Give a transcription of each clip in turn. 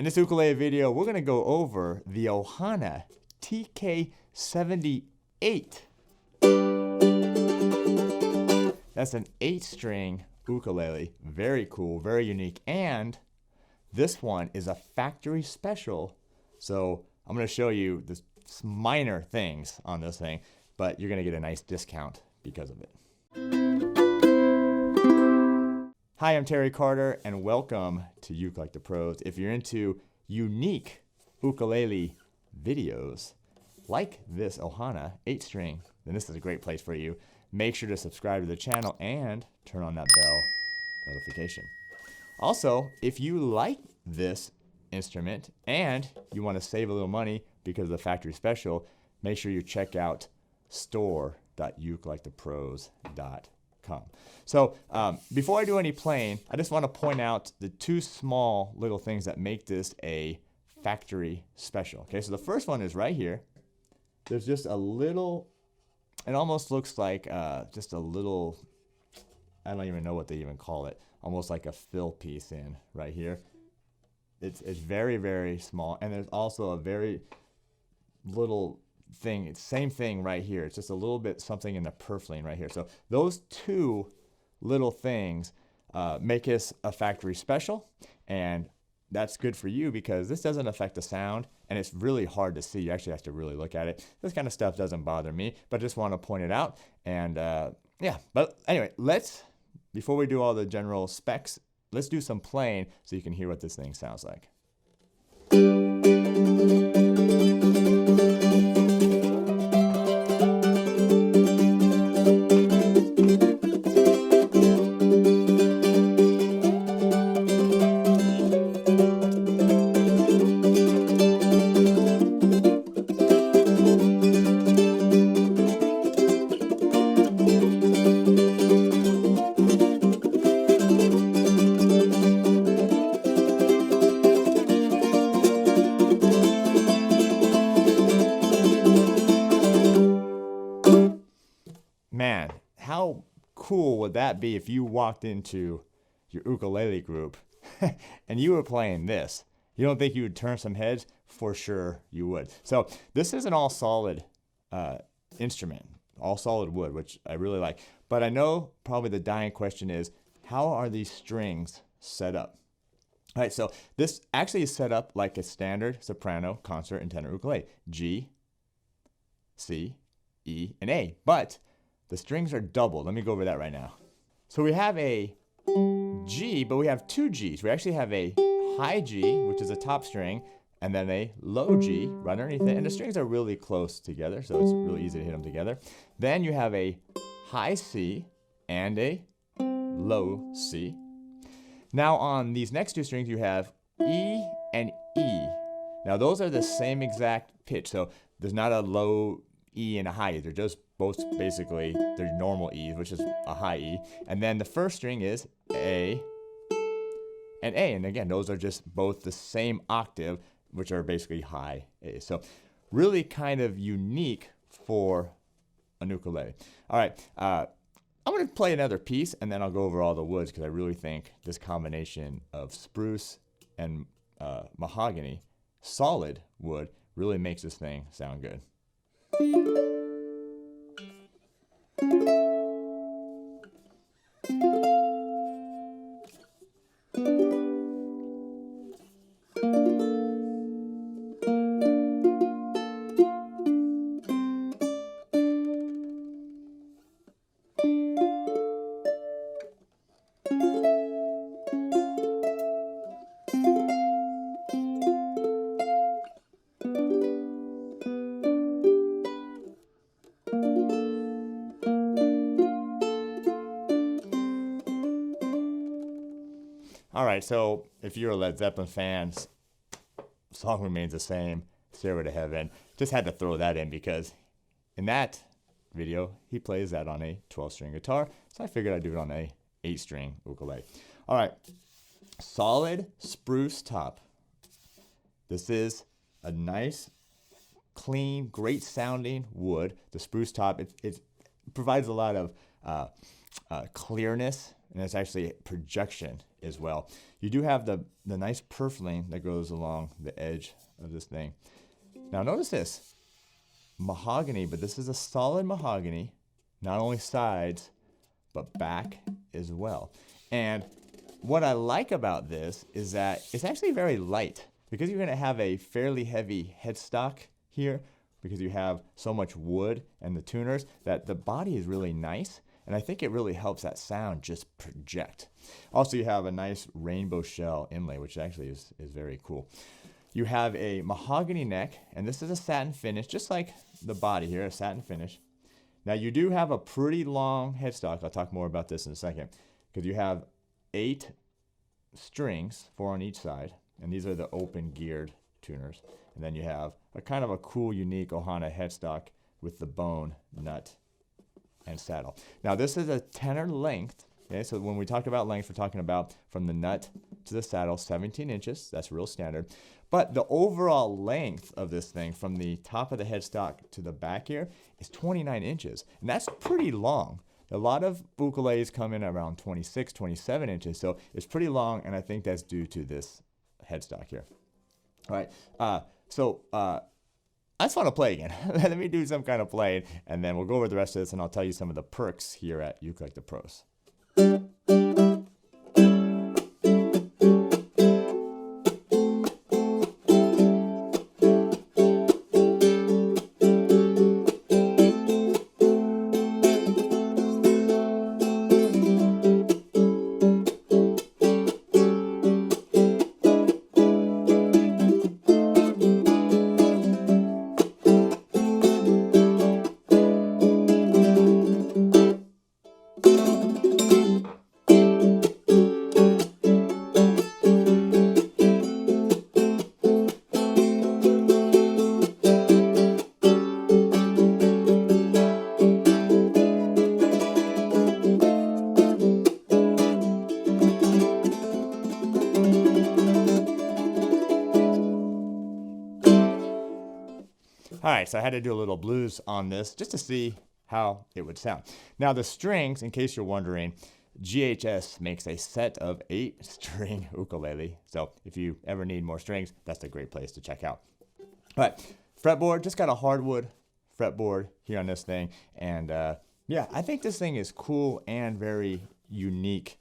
In this ukulele video, we're going to go over the Ohana TK78. That's an 8-string ukulele. Very cool, very unique. And this one is a factory special. So I'm going to show you the minor things on this thing, but you're going to get a nice discount because of it. Hi, I'm Terry Carter, and welcome to Uke Like the Pros. If you're into unique ukulele videos like this Ohana 8-string, then this is a great place for you. Make sure to subscribe to the channel and turn on that bell notification. Also, if you like this instrument and you want to save a little money because of the factory special, make sure you check out store.ukelikethepros.com. So before I do any playing, I just want to point out the two small little things that make this a factory special. Okay, so the first one is right here. There's just a little, it almost looks like just a little, I don't even know what they even call it, almost like a fill piece in right here. It's very, very small, and there's also a very little thing, it's same thing right here. It's just a little bit something in the purfling right here. So those two little things make this a factory special, and that's good for you because this doesn't affect the sound, and it's really hard to see. You actually have to really look at it. This kind of stuff doesn't bother me, but I just want to point it out. And yeah, but anyway, before we do all the general specs, let's do some playing so you can hear what this thing sounds like. Man, how cool would that be if you walked into your ukulele group and you were playing this? You don't think you would turn some heads? For sure you would. So this is an all solid instrument, all solid wood, which I really like. But I know probably the dying question is, how are these strings set up? All right, so this actually is set up like a standard soprano, concert, and tenor ukulele. G, C, E, and A. But the strings are doubled. Let me go over that right now. So we have a G, but we have two Gs. We actually have a high G, which is a top string, and then a low G right underneath it. And the strings are really close together, so it's really easy to hit them together. Then you have a high C and a low C. Now on these next two strings, you have E and E. Now those are the same exact pitch, so there's not a low E and a high E. They're just both basically they're normal E's, which is a high E. And then the first string is A and A. And again, those are just both the same octave, which are basically high A. So really kind of unique for a ukulele. All right, I'm going to play another piece, and then I'll go over all the woods because I really think this combination of spruce and mahogany, solid wood, really makes this thing sound good. All right, so if you're a Led Zeppelin fan, song remains the same, Stairway to Heaven. Just had to throw that in because in that video, he plays that on a 12-string guitar, so I figured I'd do it on a 8-string ukulele. All right, solid spruce top. This is a nice, clean, great sounding wood. The spruce top, it provides a lot of clearness and it's actually projection as well. You do have the nice purfling that goes along the edge of this thing. Now notice this, mahogany, but this is a solid mahogany, not only sides, but back as well. And what I like about this is that it's actually very light, because you're going to have a fairly heavy headstock here, because you have so much wood and the tuners, that the body is really nice. And I think it really helps that sound just project. Also, you have a nice rainbow shell inlay, which actually is very cool. You have a mahogany neck, and this is a satin finish, just like the body here, a satin finish. Now, you do have a pretty long headstock. I'll talk more about this in a second, because you have 8 strings, 4 on each side, and these are the open geared tuners. And then you have a kind of a cool, unique Ohana headstock with the bone, nut, and saddle. Now, this is a tenor length. Okay, so when we talk about length, we're talking about from the nut to the saddle, 17 inches. That's real standard. But the overall length of this thing from the top of the headstock to the back here is 29 inches. And that's pretty long. A lot of ukuleles come in around 26, 27 inches. So it's pretty long, and I think that's due to this headstock here. All right. I just want to play again. Let me do some kind of playing, and then we'll go over the rest of this, and I'll tell you some of the perks here at Ukulele Pros. All right, so I had to do a little blues on this just to see how it would sound. Now the strings, in case you're wondering, GHS makes a set of 8-string ukulele. So if you ever need more strings, that's a great place to check out. All right, fretboard, just got a hardwood fretboard here on this thing. And yeah, I think this thing is cool and very unique.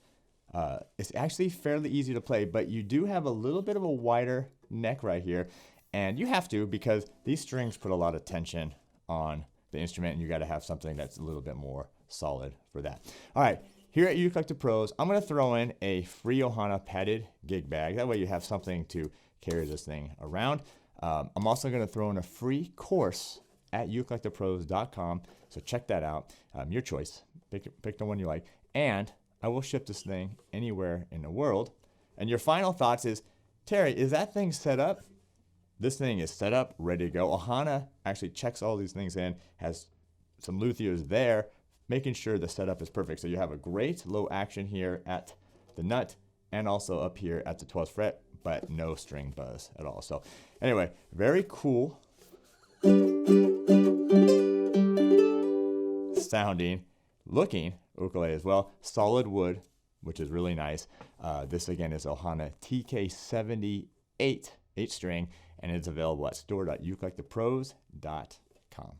It's actually fairly easy to play, but you do have a little bit of a wider neck right here. And you have to, because these strings put a lot of tension on the instrument, and you got to have something that's a little bit more solid for that. All right, here at Ukulele Pros, I'm going to throw in a free Ohana padded gig bag. That way you have something to carry this thing around. I'm also going to throw in a free course at ukulelepros.com, so check that out. Your choice. Pick the one you like. And I will ship this thing anywhere in the world. And your final thoughts is, Terry, is that thing set up? This thing is set up, ready to go. Ohana actually checks all these things in, has some luthiers there, making sure the setup is perfect. So you have a great low action here at the nut and also up here at the 12th fret, but no string buzz at all. So anyway, very cool sounding, looking ukulele as well. Solid wood, which is really nice. This again is Ohana TK78 8-string, and it's available at store.ukulelepros.com.